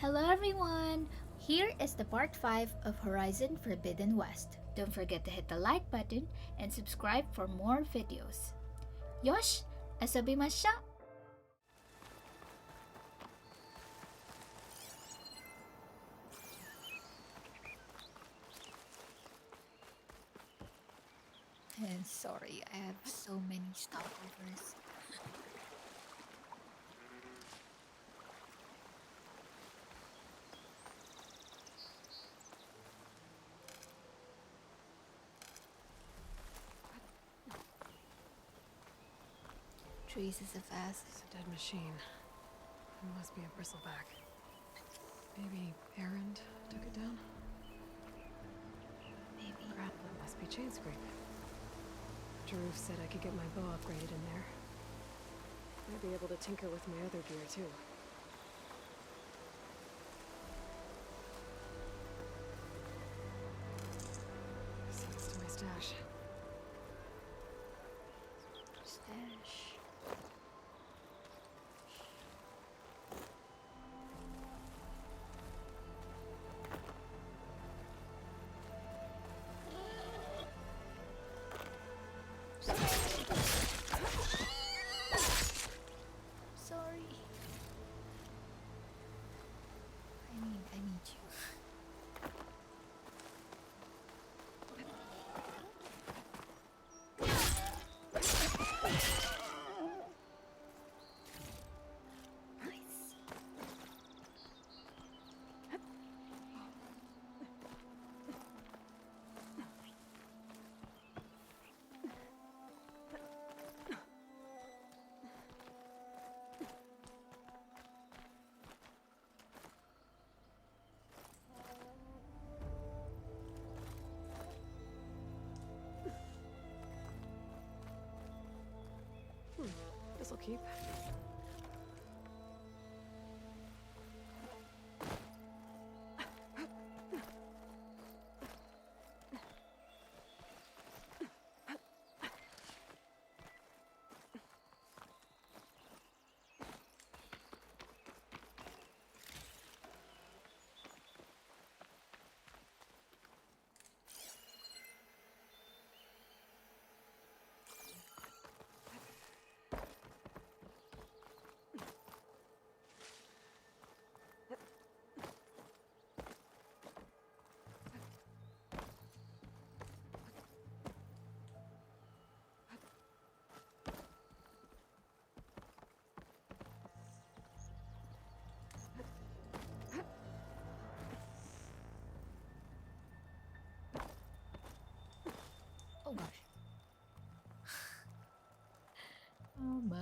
Hello everyone! Here is the part 5 of Horizon Forbidden West. Don't forget to hit the like button and subscribe for more videos. Yosh! Asobimasha! And sorry, I have so many stopovers. Trees is a fast. It's a dead machine. It must be a bristleback. Maybe Erend took it down? Maybe. Perhaps it must be Chainscrape. Arnuf said I could get my bow upgraded in there. Might be able to tinker with my other gear too. Thanks to my stash. Stash. Sorry. I need you. Nice. This'll keep. Oh gosh. Oh my.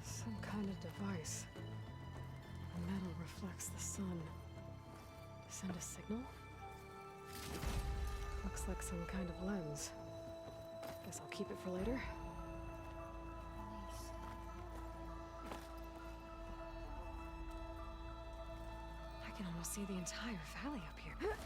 Some kind of device. The metal reflects the sun. To send a signal? Looks like some kind of lens. Guess I'll keep it for later. I can almost see the entire valley up here.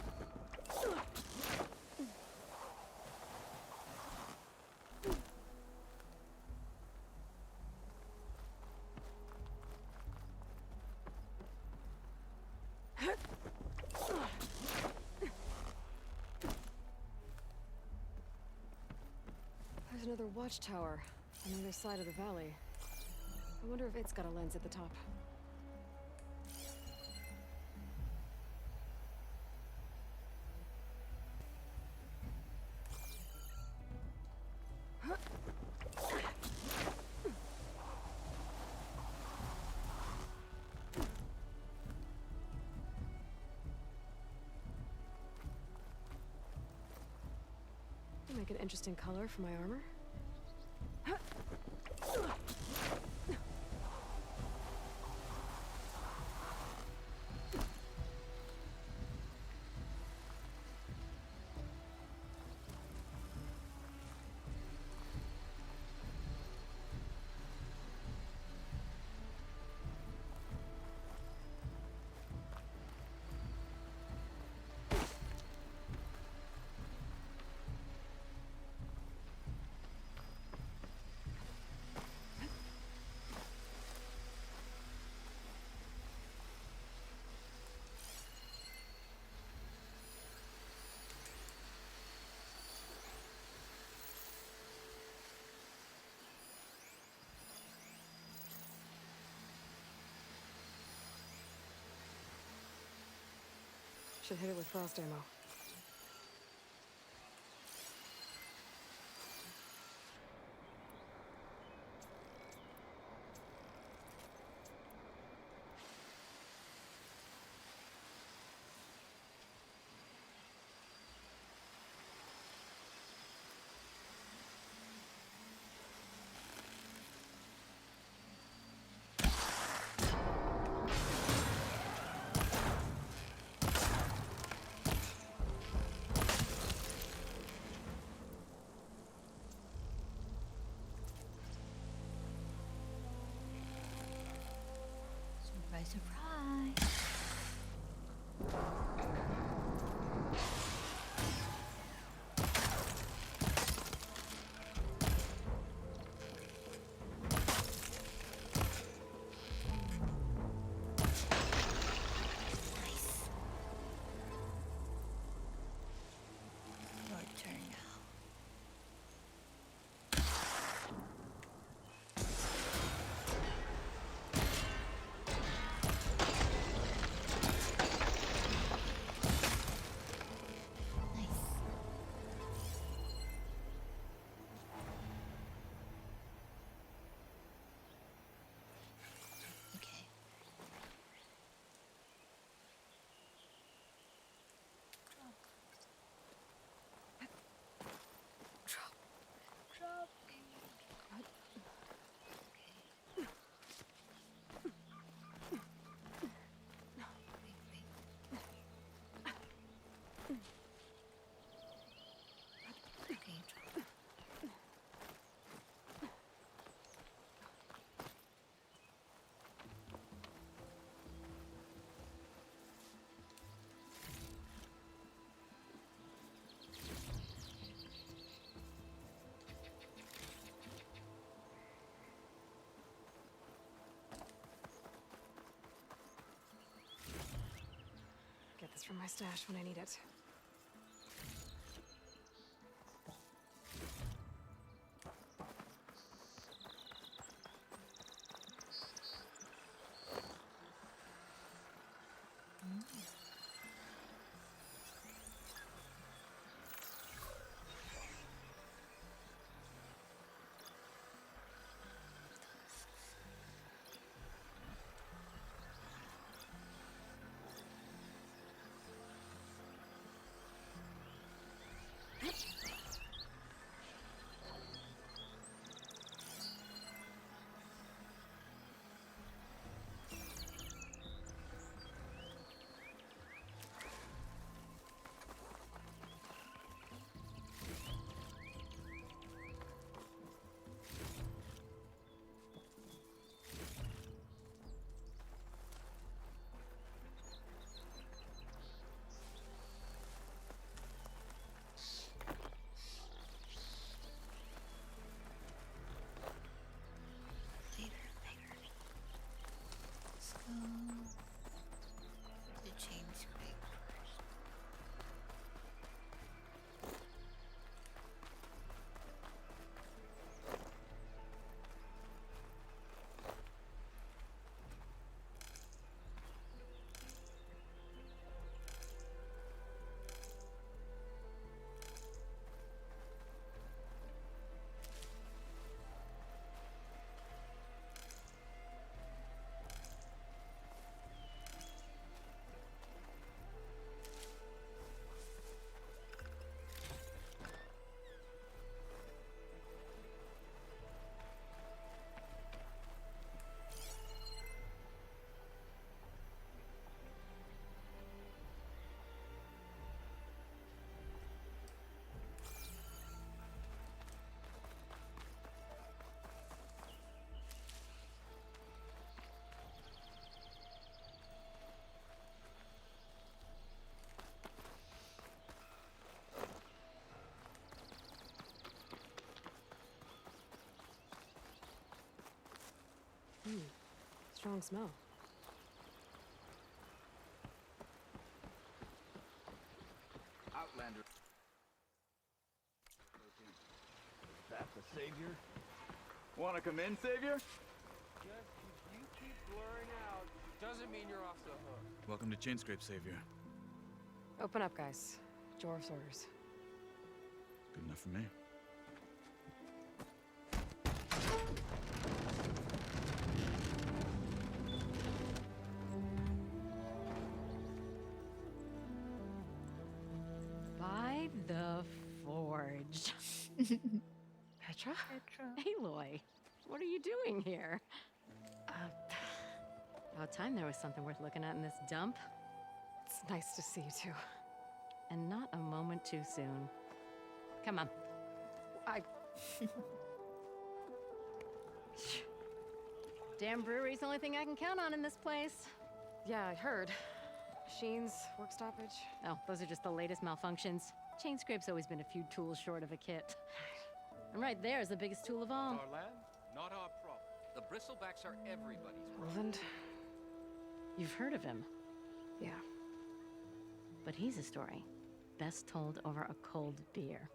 There's another watchtower on the other side of the valley. I wonder if it's got a lens at the top. an interesting color for my armor? Should hit it with frost ammo. Surprise, surprise. Nice. Your turn now. Okay. Drop it. Okay. Wait. Okay, drop. Get this from my stash when I need it. Strong smell. Outlander. That's the savior. Want to come in, savior? Just 'cause you keep blurring out doesn't mean you're off the hook. Welcome to Chainscrape, savior. Open up, guys. Jor's orders. Good enough for me. By the forge. Petra? Petra. Aloy, what are you doing here? About time there was something worth looking at in this dump. It's nice to see you too. And not a moment too soon. Come on. Damn brewery's the only thing I can count on in this place. Yeah, I heard. Machines, work stoppage. Oh, those are just the latest malfunctions. Chainscrape's always been a few tools short of a kit. And right there is the biggest tool of all. Our land, not our problem. The bristlebacks are everybody's problem. Roland? You've heard of him. Yeah. But he's a story best told over a cold beer.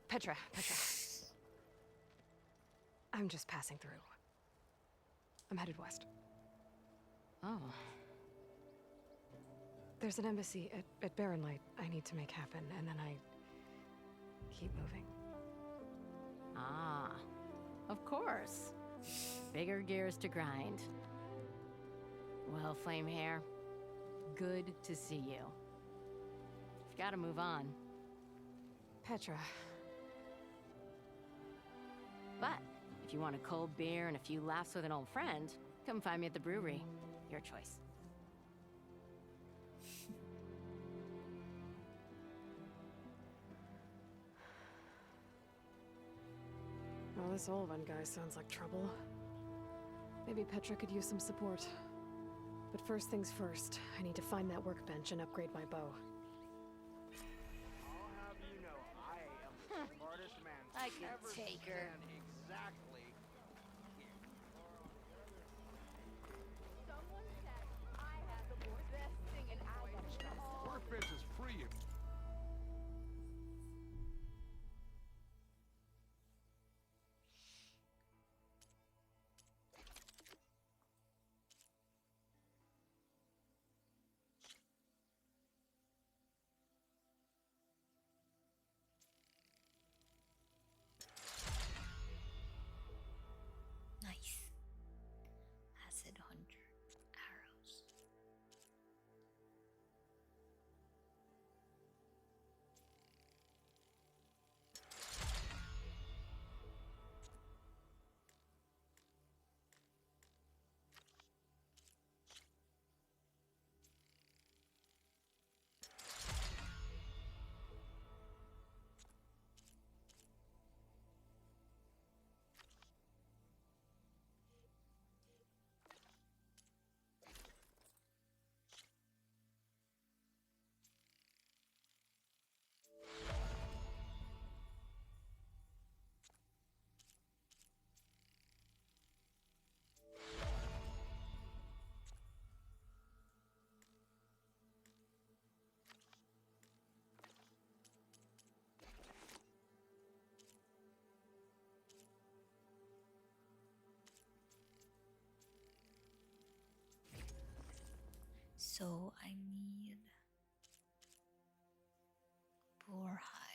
Petra. I'm just passing through. I'm headed west. Oh. There's an embassy at Barren Light I need to make happen, and then I keep moving. Ah, of course. Bigger gears to grind. Well, Flame Hair, good to see you. You've got to move on. Petra. But if you want a cold beer and a few laughs with an old friend, come find me at the brewery. Your choice. Well, this old one guy sounds like trouble. Maybe Petra could use some support. But first things first, I need to find that workbench and upgrade my bow. I'll have you know, I am the smartest man I can ever take her. stand exactly here. Someone said I had the best thing and I got it all. Workbench is free. Nice. Acid hunter arrows. So I need boar hide.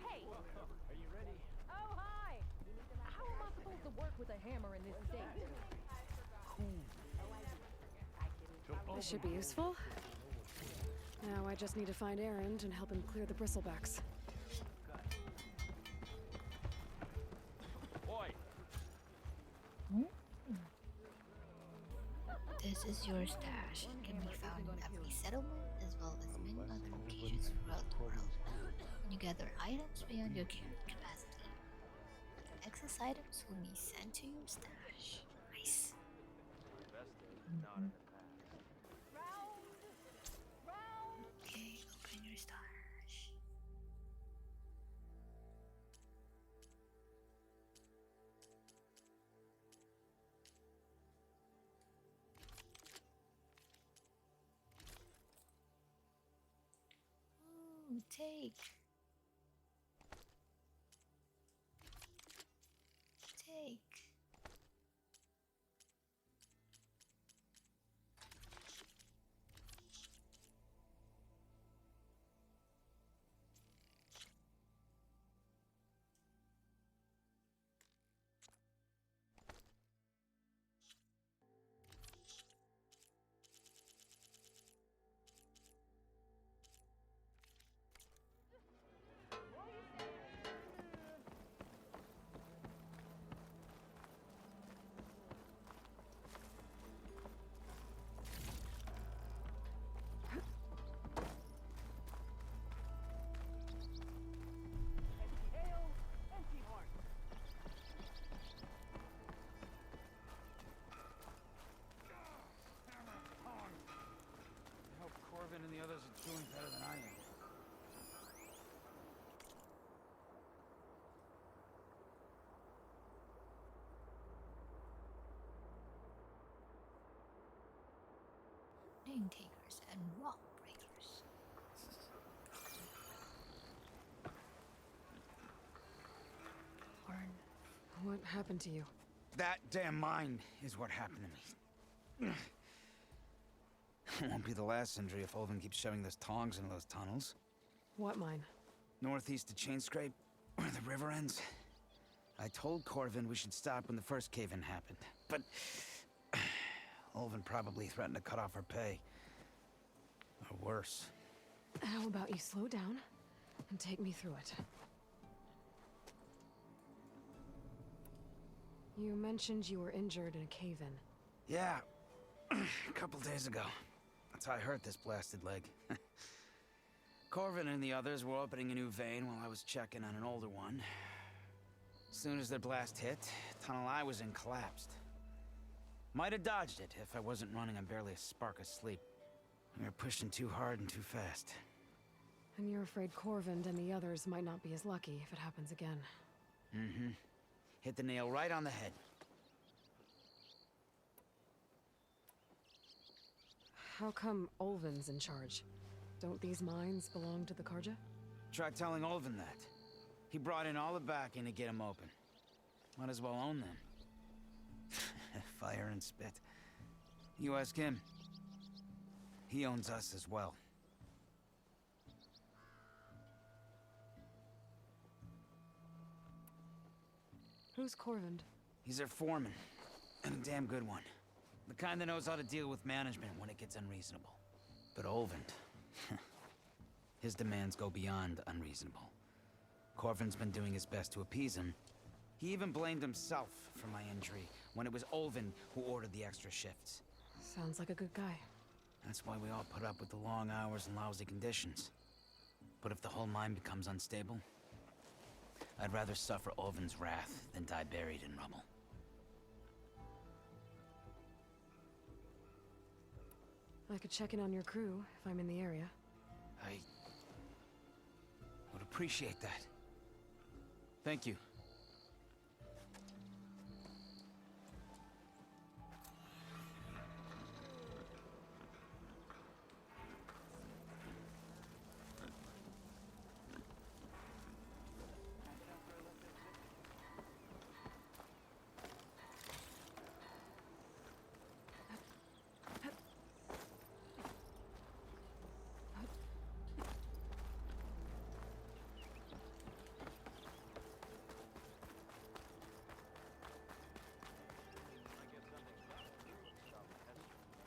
Hey! Are you ready? Oh, hi! How am I supposed to work with a hammer in this state? This should be useful. Now I just need to find Erend and help him clear the bristlebacks. Boy, This is your stash. It can be found in every settlement as well as many other locations throughout the world. When You gather items beyond your current capacity. Excess items will be sent to your stash. Nice. Round. Round. Okay, open your stash. Ooh, take. Take. I hope Corvin and the others are doing better than I am. Name takers and rock breakers. Arnuf. What happened to you? That damn mine is what happened to me. It won't be the last injury if Olvin keeps shoving those tongs into those tunnels. What mine? Northeast of Chainscrape, where the river ends. I told Corvin we should stop when the first cave-in happened, but Olvin probably threatened to cut off her pay. Or worse. How about you slow down and take me through it? You mentioned you were injured in a cave-in. Yeah, a couple days ago. That's how I hurt this blasted leg. Corvin and the others were opening a new vein while I was checking on an older one. As soon as their blast hit, the tunnel I was in collapsed. Might have dodged it if I wasn't running on barely a spark of sleep. We were pushing too hard and too fast. And you're afraid Corvin and the others might not be as lucky if it happens again. Mm-hmm. Hit the nail right on the head. How come Olvin's in charge? Don't these mines belong to the Karja? Try telling Olvin that. He brought in all the backing to get them open. Might as well own them. Fire and spit. You ask him. He owns us as well. Who's Corvin? He's their foreman, and a damn good one. The kind that knows how to deal with management when it gets unreasonable. But Olvin, his demands go beyond unreasonable. Corvin's been doing his best to appease him. He even blamed himself for my injury when it was Olvin who ordered the extra shifts. Sounds like a good guy. That's why we all put up with the long hours and lousy conditions. But if the whole mine becomes unstable, I'd rather suffer Olvin's wrath than die buried in rubble. I could check in on your crew if I'm in the area. I would appreciate that. Thank you.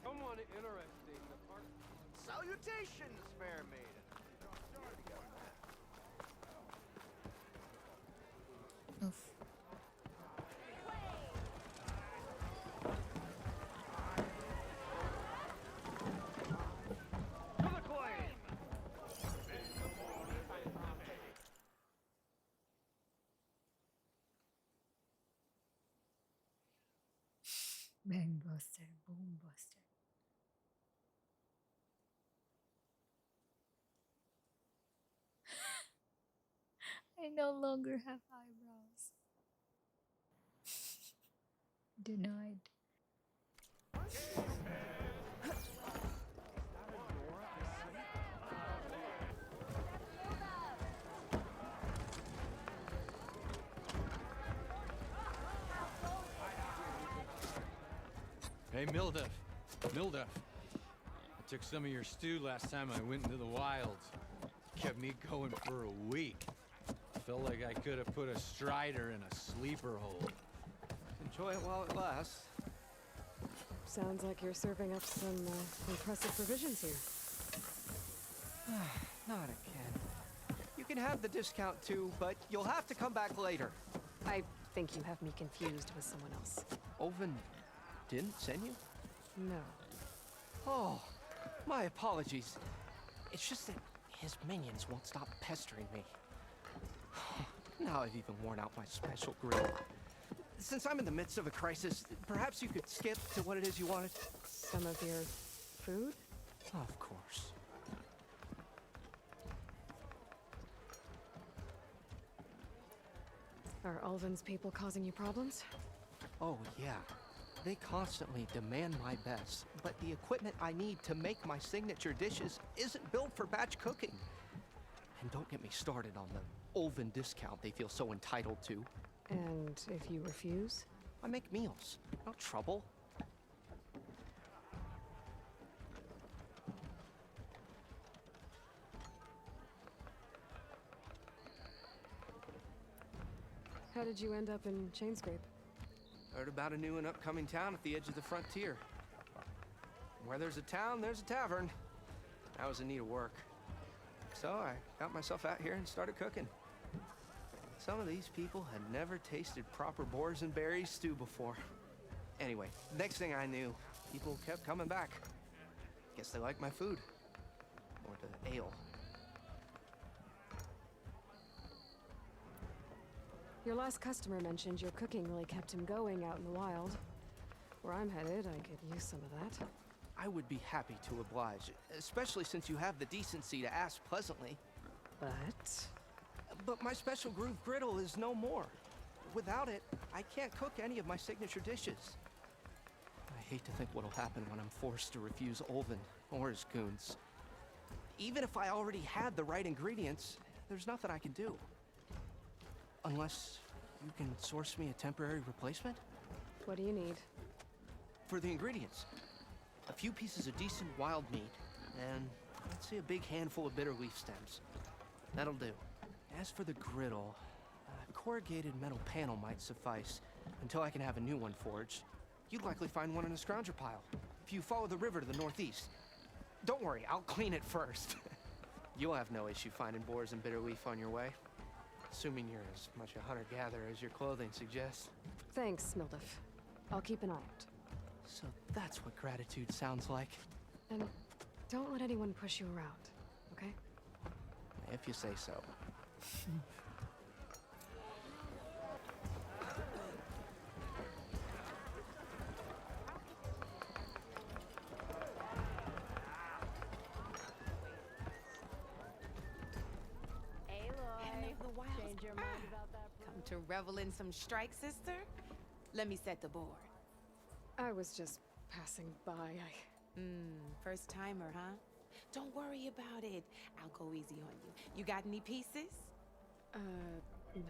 Someone interesting in the park. Salutations, fair maiden. Oof. To the claim! Bang buster, boom buster. I no longer have eyebrows. Denied. Hey, Milduf. Milduf. I took some of your stew last time I went into the wilds. Kept me going for a week. Felt like I could have put a strider in a sleeper hole. Enjoy it while it lasts. Sounds like you're serving up some impressive provisions here. Not again. You can have the discount too, but you'll have to come back later. I think you have me confused with someone else. Oven didn't send you? No. Oh, my apologies. It's just that his minions won't stop pestering me. Now I've even worn out my special grill. Since I'm in the midst of a crisis, perhaps you could skip to what it is you wanted? Some of your food? Of course. Are Ulvin's people causing you problems? Oh, yeah. They constantly demand my best, but the equipment I need to make my signature dishes isn't built for batch cooking. And don't get me started on the Ulvin discount they feel so entitled to. And if you refuse? I make meals, no trouble. How did you end up in Chainscrape? Heard about a new and upcoming town at the edge of the frontier. Where there's a town, there's a tavern. I was in need of work. So I got myself out here and started cooking. Some of these people had never tasted proper boars and berries stew before. Anyway, next thing I knew, people kept coming back. Guess they like my food. Or the ale. Your last customer mentioned your cooking really kept him going out in the wild. Where I'm headed, I could use some of that. I would be happy to oblige, especially since you have the decency to ask pleasantly. But my special groove griddle is no more. Without it, I can't cook any of my signature dishes. I hate to think what'll happen when I'm forced to refuse Ulvin or his goons. Even if I already had the right ingredients, there's nothing I can do. Unless you can source me a temporary replacement? What do you need? For the ingredients, a few pieces of decent wild meat, and let's say a big handful of bitter leaf stems. That'll do. As for the griddle, a corrugated metal panel might suffice until I can have a new one forged. You'd likely find one in a scrounger pile, if you follow the river to the northeast. Don't worry, I'll clean it first. You'll have no issue finding boars and bitter leaf on your way. Assuming you're as much a hunter-gatherer as your clothing suggests. Thanks, Milduf. I'll keep an eye out. So that's what gratitude sounds like. And don't let anyone push you around, okay? If you say so. Aloy, change your mind about that? Come to revel in some strike, sister? Let me set the board. I was just passing by. First timer, huh? Don't worry about it. I'll go easy on you. You got any pieces? No.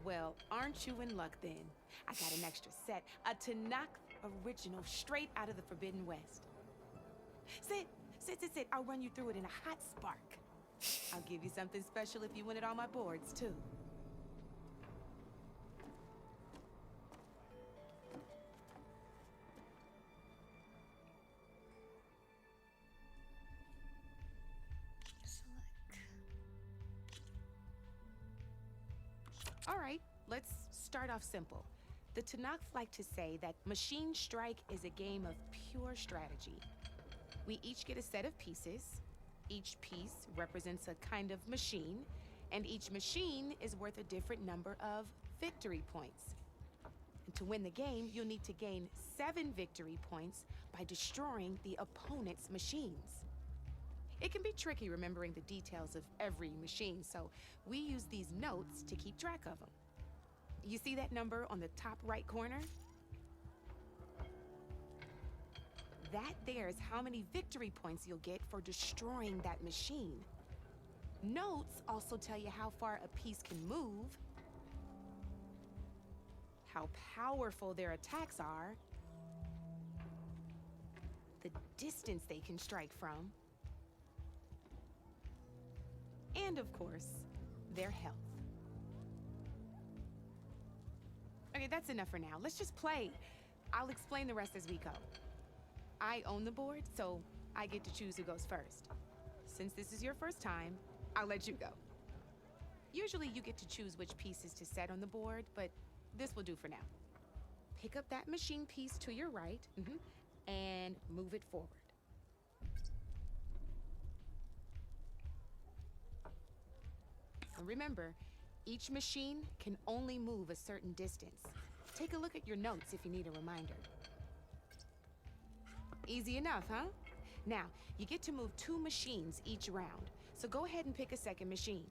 Well, aren't you in luck then? I got an extra set, a Tanakh original straight out of the Forbidden West. Sit. I'll run you through it in a hot spark. I'll give you something special if you win it on my boards, too. All right, let's start off simple. The Tanakh like to say that Machine Strike is a game of pure strategy. We each get a set of pieces. Each piece represents a kind of machine, and each machine is worth a different number of victory points. To win the game, you'll need to gain 7 victory points by destroying the opponent's machines. It can be tricky remembering the details of every machine, so we use these notes to keep track of them. You see that number on the top right corner? That there's how many victory points you'll get for destroying that machine. Notes also tell you how far a piece can move, how powerful their attacks are, the distance they can strike from, and of course, their health. Okay, that's enough for now. Let's just play. I'll explain the rest as we go. I own the board, so I get to choose who goes first. Since this is your first time, I'll let you go. Usually you get to choose which pieces to set on the board, but this will do for now. Pick up that machine piece to your right, and move it forward. And remember, each machine can only move a certain distance. Take a look at your notes if you need a reminder. Easy enough, huh? Now, you get to move 2 machines each round, so go ahead and pick a second machine.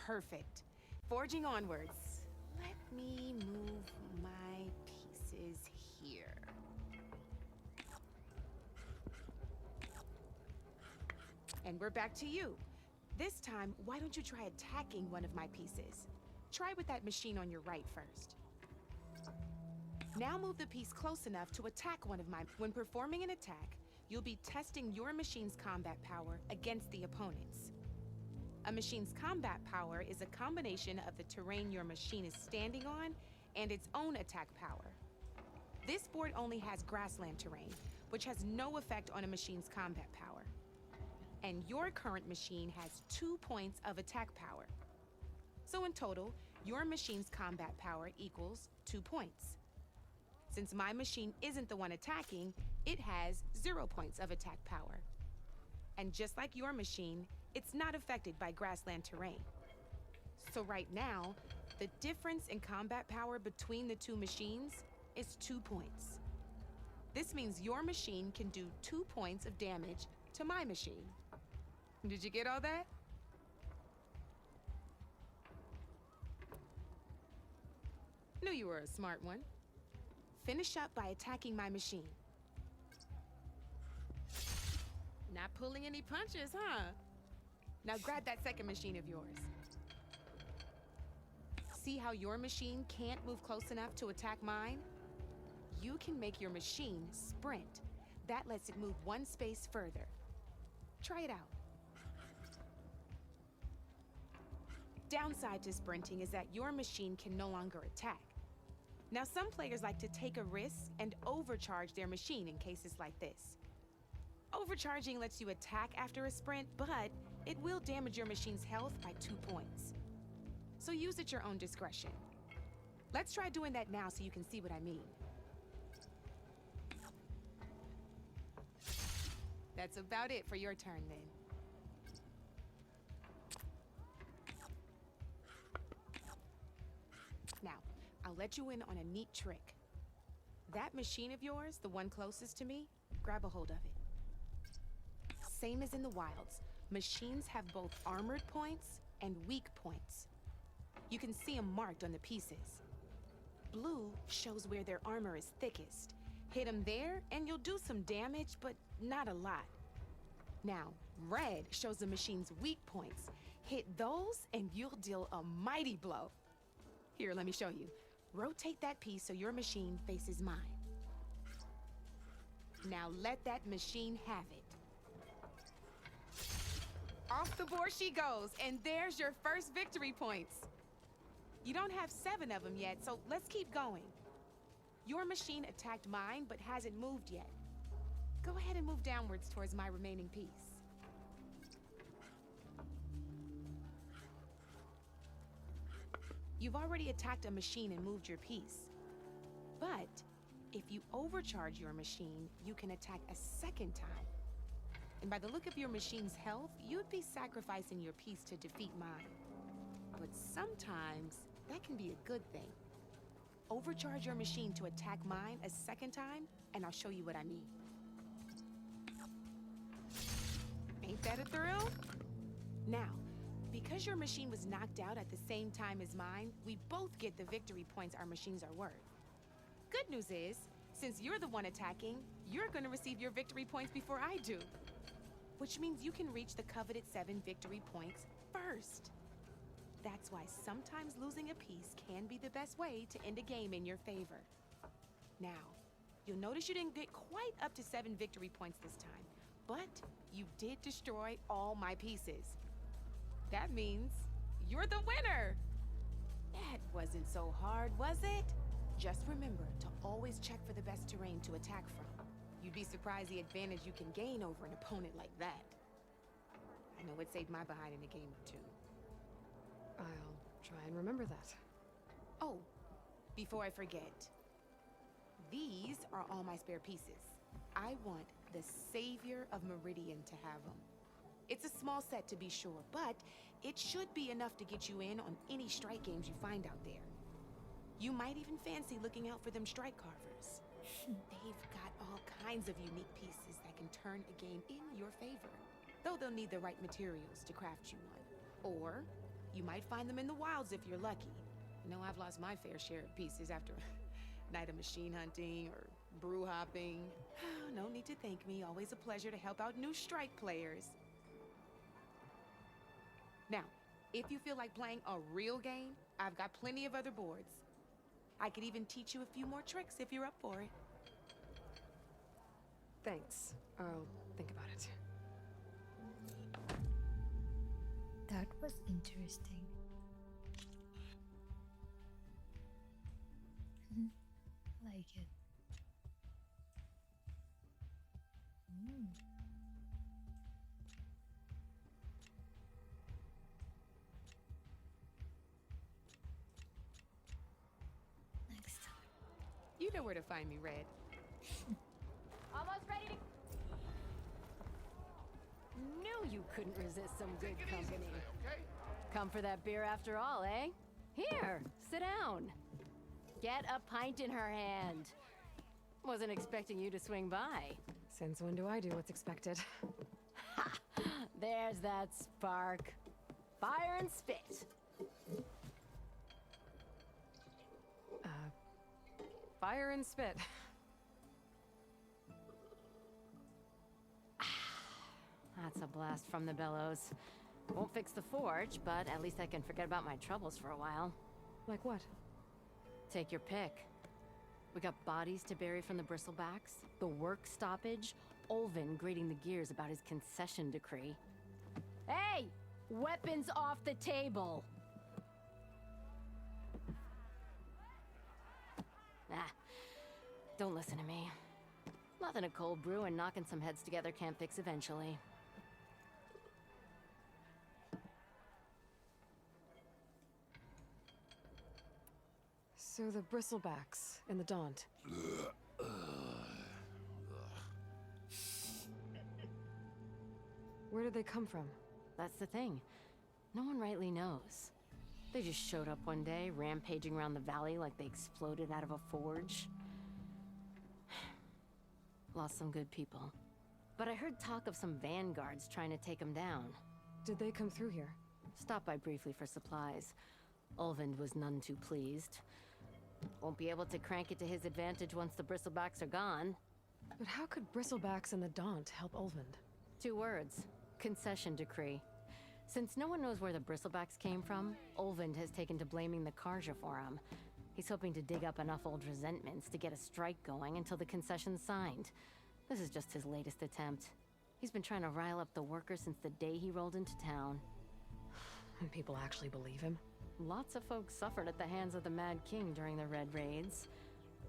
Perfect. Forging onwards. Let me move my pieces here. And we're back to you. This time, why don't you try attacking one of my pieces? Try with that machine on your right first. Now move the piece close enough to attack one of mine. When performing an attack, you'll be testing your machine's combat power against the opponent's. A machine's combat power is a combination of the terrain your machine is standing on and its own attack power. This board only has grassland terrain, which has no effect on a machine's combat power. And your current machine has 2 points of attack power. So in total, your machine's combat power equals 2 points. Since my machine isn't the one attacking, it has 0 points of attack power. And just like your machine, it's not affected by grassland terrain. So right now, the difference in combat power between the 2 machines is 2 points. This means your machine can do 2 points of damage to my machine. Did you get all that? Knew you were a smart one. Finish up by attacking my machine. Not pulling any punches, huh? Now grab that second machine of yours. See how your machine can't move close enough to attack mine? You can make your machine sprint. That lets it move 1 space further. Try it out. Downside to sprinting is that your machine can no longer attack. Now, some players like to take a risk and overcharge their machine in cases like this. Overcharging lets you attack after a sprint, but it will damage your machine's health by 2 points. So use at your own discretion. Let's try doing that now so you can see what I mean. That's about it for your turn then. Now, I'll let you in on a neat trick. That machine of yours, the one closest to me, grab a hold of it. Same as in the wilds, machines have both armored points and weak points. You can see them marked on the pieces. Blue shows where their armor is thickest. Hit them there and you'll do some damage, but not a lot. Now, red shows the machine's weak points. Hit those and you'll deal a mighty blow. Here, let me show you. Rotate that piece so your machine faces mine. Now let that machine have it. Off the board she goes, and there's your first victory points. You don't have 7 of them yet, so let's keep going. Your machine attacked mine, but hasn't moved yet. Go ahead and move downwards towards my remaining piece. You've already attacked a machine and moved your piece. But if you overcharge your machine, you can attack a second time. And by the look of your machine's health, you'd be sacrificing your piece to defeat mine. But sometimes, that can be a good thing. Overcharge your machine to attack mine a second time, and I'll show you what I mean. Ain't that a thrill? Now, because your machine was knocked out at the same time as mine, we both get the victory points our machines are worth. Good news is, since you're the one attacking, you're gonna receive your victory points before I do. Which means you can reach the coveted 7 victory points first. That's why sometimes losing a piece can be the best way to end a game in your favor. Now, you'll notice you didn't get quite up to 7 victory points this time, but you did destroy all my pieces. That means you're the winner! That wasn't so hard, was it? Just remember to always check for the best terrain to attack from. You'd be surprised the advantage you can gain over an opponent like that. I know it saved my behind in a game or 2. I'll try and remember that. Oh, before I forget, these are all my spare pieces. I want the Savior of Meridian to have them. It's a small set to be sure, but it should be enough to get you in on any strike games you find out there. You might even fancy looking out for them strike carvers. They've got all kinds of unique pieces that can turn a game in your favor, though they'll need the right materials to craft you one. Or you might find them in the wilds if you're lucky. I know I've lost my fair share of pieces after a night of machine hunting or brew hopping. No need to thank me. Always a pleasure to help out new strike players. Now, if you feel like playing a real game, I've got plenty of other boards. I could even teach you a few more tricks if you're up for it. Thanks. I'll think about it. That was interesting. Like it. Next time. You know where to find me, Red. Almost ready to... Knew you couldn't resist some good company. Come for that beer after all, eh? Here, sit down. Get a pint in her hand. Wasn't expecting you to swing by. Since when do I do what's expected? Ha! There's that spark. Fire and spit. Fire and spit. That's a blast from the bellows. Won't fix the forge, but at least I can forget about my troubles for a while. Like what? Take your pick. We got bodies to bury from the bristlebacks, the work stoppage, Olvin grating the gears about his concession decree. Hey! Weapons off the table! Ah, don't listen to me. Nothing a cold brew and knocking some heads together can't fix eventually. So the bristlebacks and the Daunt. Where did they come from? That's the thing. No one rightly knows. They just showed up one day, rampaging around the valley like they exploded out of a forge. Lost some good people. But I heard talk of some vanguards trying to take them down. Did they come through here? Stopped by briefly for supplies. Ulvund was none too pleased. Won't be able to crank it to his advantage once the bristlebacks are gone. But how could bristlebacks and the Daunt help Ulvund? 2 words. Concession decree. Since no one knows where the bristlebacks came from, Ulvund has taken to blaming the Karja for him. He's hoping to dig up enough old resentments to get a strike going until the concession's signed. This is just his latest attempt. He's been trying to rile up the workers since the day he rolled into town. And people actually believe him? Lots of folks suffered at the hands of the Mad King during the Red Raids.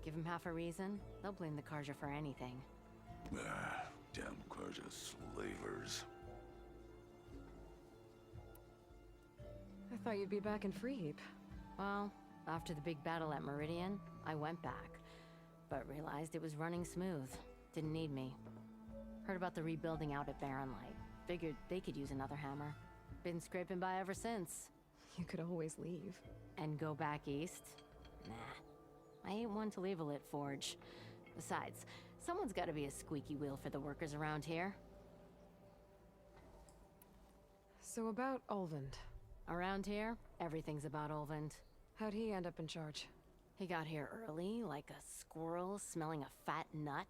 Give him half a reason, they'll blame the Karja for anything. Damn Karja slavers. I thought you'd be back in Freeheap. Well, after the big battle at Meridian, I went back, but realized it was running smooth. Didn't need me. Heard about the rebuilding out at Barren Light. Figured they could use another hammer. Been scraping by ever since. You could always leave. And go back east? Nah. I ain't one to leave a lit forge. Besides, someone's gotta be a squeaky wheel for the workers around here. So about Olvend. Around here, everything's about Olvend. How'd he end up in charge? He got here early, like a squirrel smelling a fat nut.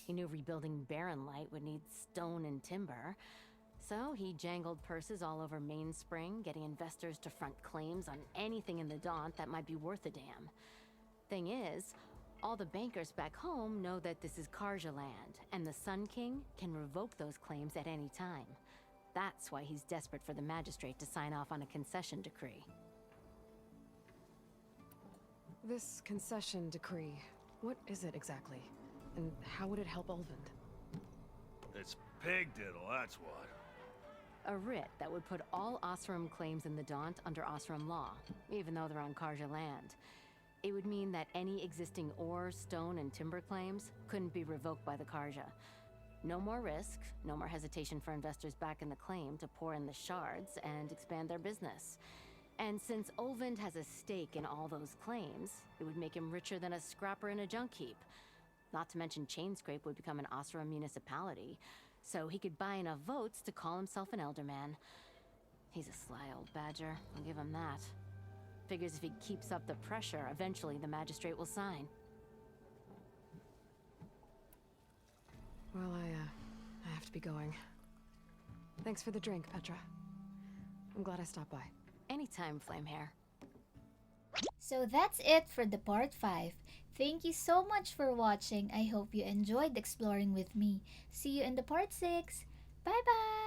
He knew rebuilding Barren Light would need stone and timber. So he jangled purses all over Mainspring, getting investors to front claims on anything in the Daunt that might be worth a damn. Thing is, all the bankers back home know that this is Karja land, and the Sun King can revoke those claims at any time. That's why he's desperate for the magistrate to sign off on a concession decree. This concession decree, what is it exactly? And how would it help Olvend? It's pig diddle, that's what. A writ that would put all Osram claims in the Daunt under Osram law, even though they're on Karja land. It would mean that any existing ore, stone, and timber claims couldn't be revoked by the Karja. No more risk, no more hesitation for investors back in the claim to pour in the shards and expand their business. And since Olvend has a stake in all those claims, it would make him richer than a scrapper in a junk heap. Not to mention Chainscrape would become an Osram municipality, so he could buy enough votes to call himself an elderman. He's a sly old badger, I'll give him that. Figures if he keeps up the pressure, eventually the magistrate will sign. Well, I have to be going. Thanks for the drink, Petra. I'm glad I stopped by. Anytime, Flamehair. So that's it for the part 5. Thank you so much for watching. I hope you enjoyed exploring with me. See you in the part 6. Bye bye!